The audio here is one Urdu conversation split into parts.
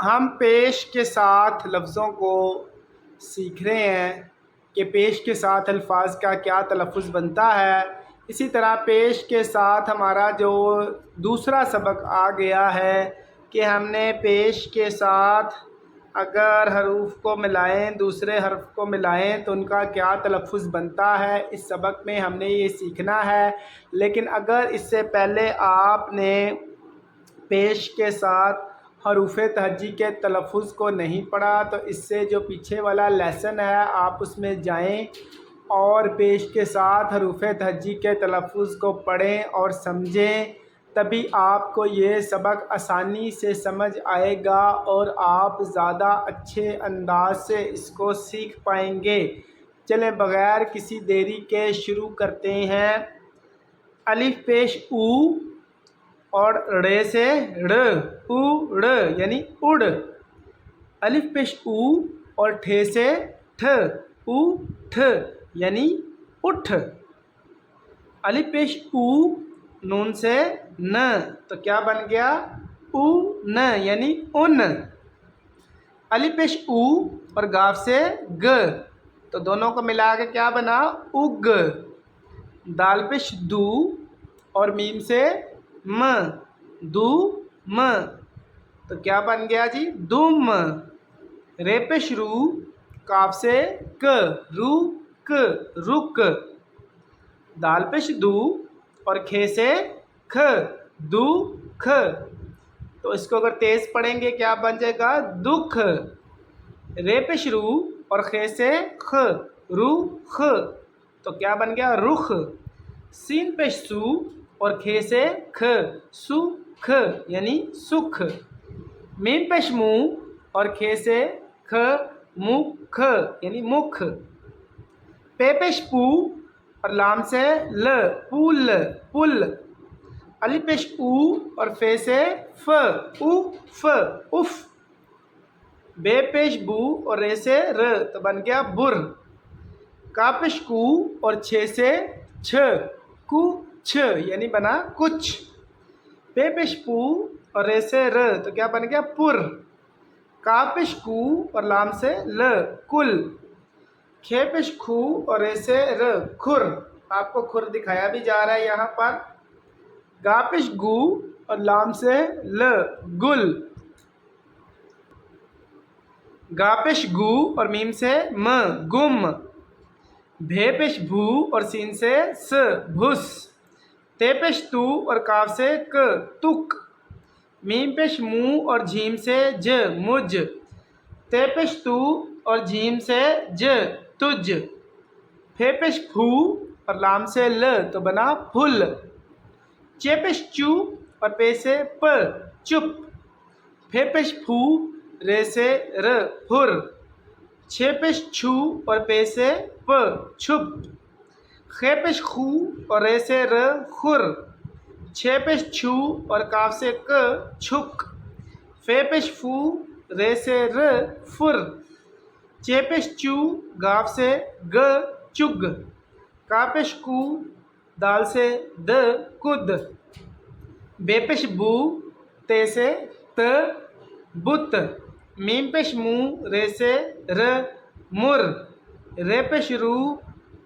ہم پیش کے ساتھ لفظوں کو سیکھ رہے ہیں کہ پیش کے ساتھ الفاظ کا کیا تلفظ بنتا ہے۔ اسی طرح پیش کے ساتھ ہمارا جو دوسرا سبق آ گیا ہے کہ ہم نے پیش کے ساتھ اگر حروف کو ملائیں، دوسرے حرف کو ملائیں تو ان کا کیا تلفظ بنتا ہے۔ اس سبق میں ہم نے یہ سیکھنا ہے، لیکن اگر اس سے پہلے آپ نے پیش کے ساتھ حروف تہجی کے تلفظ کو نہیں پڑھا تو اس سے جو پیچھے والا لیسن ہے آپ اس میں جائیں اور پیش کے ساتھ حروف تہجی کے تلفظ کو پڑھیں اور سمجھیں، تبھی آپ کو یہ سبق آسانی سے سمجھ آئے گا اور آپ زیادہ اچھے انداز سے اس کو سیکھ پائیں گے۔ چلیں بغیر کسی دیری کے شروع کرتے ہیں۔ الف پیش او اور ڑ سے ڑ، او ڑ یعنی اڑ۔ الف پیش او اور ٹھ سے ٹھ، او ٹھ یعنی اٹھ۔ الف پیش او نون سے ن تو کیا بن گیا؟ او ن یعنی ان۔ الف پیش او اور گاف سے گ تو دونوں کو ملا کے کیا بنا؟ اگ۔ دال پیش دو اور میم سے م، دو م تو کیا بن گیا جی؟ دم۔ ر پیش رو، کاف سے ک، رو ک، رک۔ دال پیش دو اور کھ سے کھ، دو کھ تو اس کو اگر تیز پڑھیں گے کیا بن جائے گا؟ دکھ۔ ر پیش رو اور خ سے خ، رو خ تو کیا بن گیا؟ رخ۔ سین پیش سو اور کھ سے کھ، سو کھ یعنی سکھ۔ میم پیش مو اور کھ سے کھ، مو کھ یعنی مکھ۔ پے پیش پو اور لام سے ل، پول پل۔ الف پیش او اور ف سے ف، او ف اف۔ بے پیش بو اور ر سے ر تو بن گیا بر۔ کا پیش کو اور چھ سے چھ، کو چھ یعنی بنا کچھ۔ پے پیش پو اور ر سے ر تو کیا بن گیا؟ پر۔ کا پیش کو اور لام سے ل، کل۔ کھ پیش کھو اور ر سے ر، کھر۔ آپ کو کھر دکھایا بھی جا رہا ہے یہاں پر۔ گا پیش گو اور لام سے ل، گل۔ گا پیش گو اور میم سے م، گم۔ بھے پیش بھو اور سین سے س، بھس۔ تے پیش تو اور کاف سے ک، تک۔ میم پیش مو اور جھیم سے ج، مجھ۔ تے پیش تو اور جھیم سے ج، تج۔ پھے پیش پھو اور لام سے ل تو بنا پھل۔ چے پیش چو اور پے سے پ، چپ۔ پھے پیش پھو ر سے ر، پھر۔ چھ پیش چھو اور پے سے پ، چھپ۔ خ پیش خو اور ر سے ر، خر۔ چھ پیش چھو اور کاف سے ک، چھک۔ ف پیش فو ر سے ر، فر۔ چے پیش چو گاف سے گ، چگ۔ کا پیش کو دال سے د، کد۔ بے پیش بو تے سے ت، بت۔ میم پیش مو ر سے ر، مر۔ ر پیش رو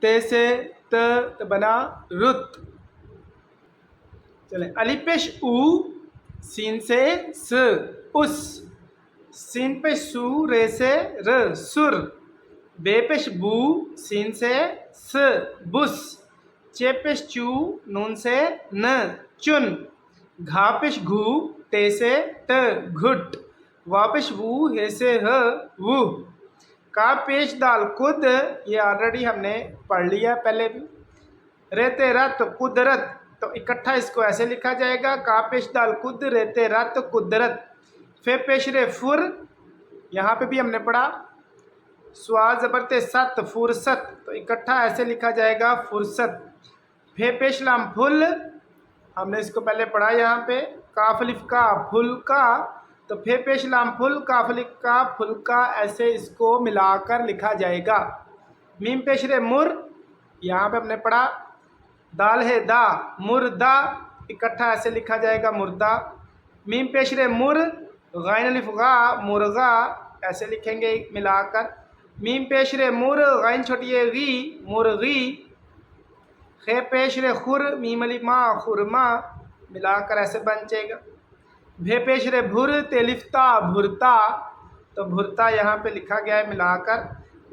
تے سے ت تو بنا رت۔ چلیں الف پیش او سین سے س، اس۔ سین پیش سو ر سے ر، سر۔ بے پیش بو سین سے س، بس۔ چے پیش چو نون سے ن، چن۔ گھا پیش گھو تے سے ٹ، گھٹ۔ وا پیش وو ہے سے ہ، وہ۔ کا پیش دال کد یہ آلریڈی ہم نے پڑھ لیا پہلے بھی۔ رہتے رت، قدرت تو اکٹھا اس کو ایسے لکھا جائے گا، کا پیش دال کد، رہتے رت، قدرت۔ فے پیش رے فر یہاں پہ بھی ہم نے پڑھا۔ سوا زبرتے ست، فرست تو اکٹھا ایسے لکھا جائے گا، فرست۔ پھے پیش لام پھل ہم نے اس کو پہلے پڑھا یہاں پہ، کاف الف کا، پھل کا تو پھے پیش لام پھل، کاف الف کا، پھل کا ایسے اس کو ملا کر لکھا جائے گا۔ میم پیش رے مر یہاں پہ ہم نے پڑھا۔ دال ہے دا، مردہ اکٹھا ایسے لکھا جائے گا، مردہ۔ میم پیش رے مر غین الف غا مرغا ایسے لکھیں گے ملا کر. میم پیش رے مر غین چھوٹی ہے غی مرغی. خے پیش رے خور میم الف ما خرما ملا کر ایسے بن جائے گا. بھے پیش رے بھر تیلفتا بھرتا تو بھرتا یہاں پہ لکھا گیا ہے ملا کر.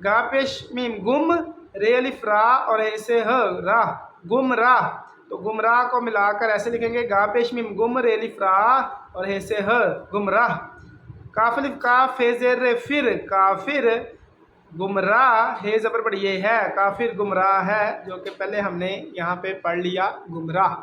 گا پیش میم گم رے الف را اور ایسے ہ راہ گمراہ تو گمراہ کو ملا کر ایسے لکھیں گے گا پیش میم گم رے الف را اور ایسے ہ گمراہ. کاف الف کاف ہے زیر رے پھر کافر گمراہ ہے زبر بڑی یہ ہے کافر گمراہ ہے جو کہ پہلے ہم نے یہاں پہ پڑھ لیا گمراہ.